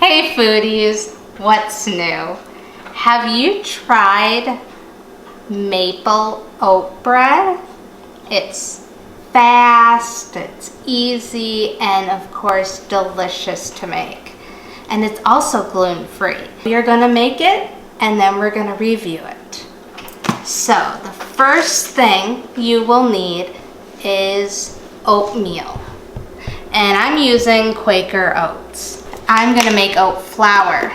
Hey foodies, what's new? Have you tried maple oat bread? It's fast, it's easy, and of course delicious to make. And it's also gluten-free. We're gonna make it and then we're gonna review it. So the first thing you will need is oatmeal. And I'm using Quaker oats. I'm gonna make oat flour.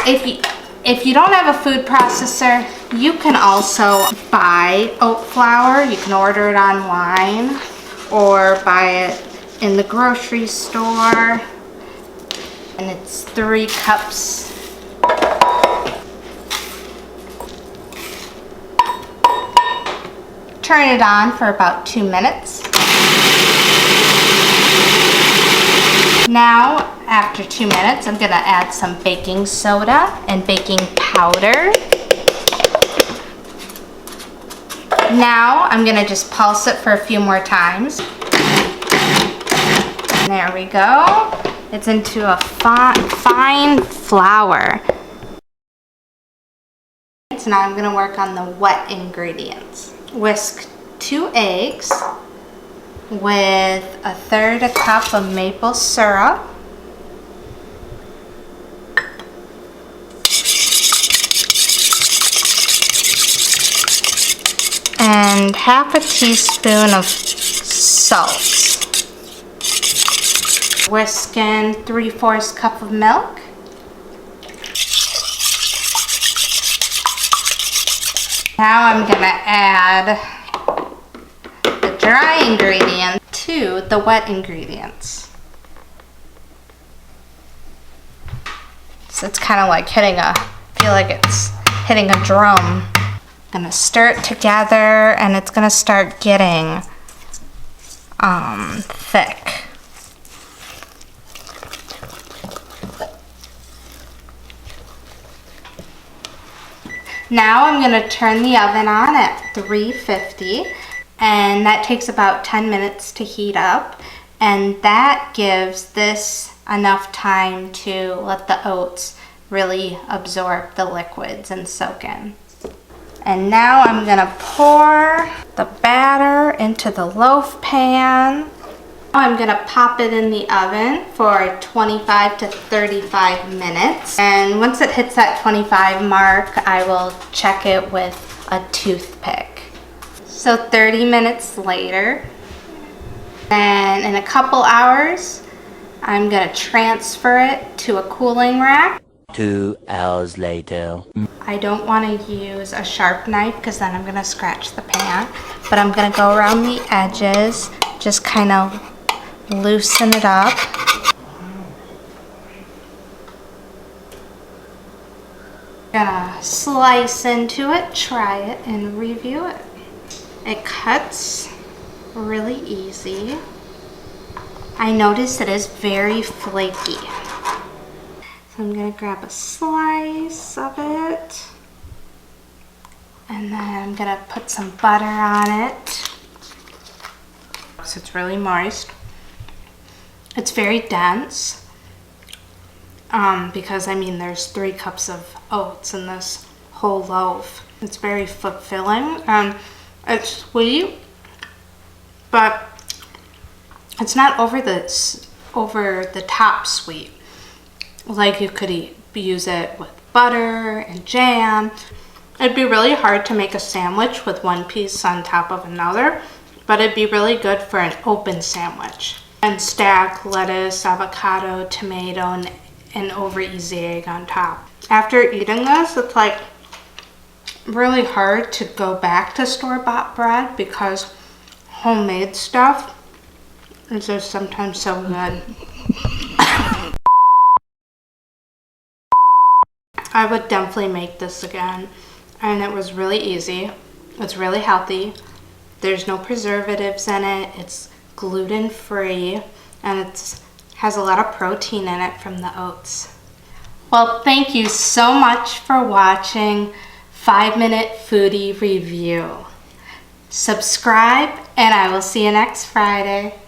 If you don't have a food processor, you can also buy oat flour. You can order it online or buy it in the grocery store. And it's 3 cups. Turn it on for about 2 minutes. Now, after 2 minutes, I'm gonna add some baking soda and baking powder. Now, I'm gonna just pulse it for a few more times. There we go. It's into a fine flour. So now I'm gonna work on the wet ingredients. Whisk 2 eggs with 1/3 cup of maple syrup, and 1/2 teaspoon of salt. Whisk in 3/4 cup of milk. Now I'm gonna add the dry ingredients to the wet ingredients. So it's kind of like I feel like it's hitting a drum. I'm gonna stir it together and it's gonna start getting thick. Now I'm gonna turn the oven on at 350, and that takes about 10 minutes to heat up, and that gives this enough time to let the oats really absorb the liquids and soak in. And now I'm gonna pour the batter into the loaf pan. I'm gonna pop it in the oven for 25 to 35 minutes. And once it hits that 25 mark, I will check it with a toothpick. So 30 minutes later, and in a couple hours, I'm gonna transfer it to a cooling rack. 2 hours later. I don't wanna use a sharp knife because then I'm gonna scratch the pan, but I'm gonna go around the edges, just kind of loosen it up. Gonna slice into it, try it, and review it. It cuts really easy. I notice it is very flaky. So I'm gonna grab a slice of it, and then I'm gonna put some butter on it. So it's really moist. It's very dense because I mean there's 3 cups of oats in this whole loaf. It's very fulfilling. It's sweet, but it's not over the top sweet. Like you could use it with butter and jam. It'd be really hard to make a sandwich with one piece on top of another, but it'd be really good for an open sandwich. And stack lettuce, avocado, tomato, and over easy egg on top. After eating this, it's like really hard to go back to store-bought bread because homemade stuff is just sometimes so good. I would definitely make this again, and it was really easy. It's really healthy. There's no preservatives in it. It's gluten-free, and it has a lot of protein in it from the oats. Well, thank you so much for watching 5-Minute Foodie Review. Subscribe, and I will see you next Friday.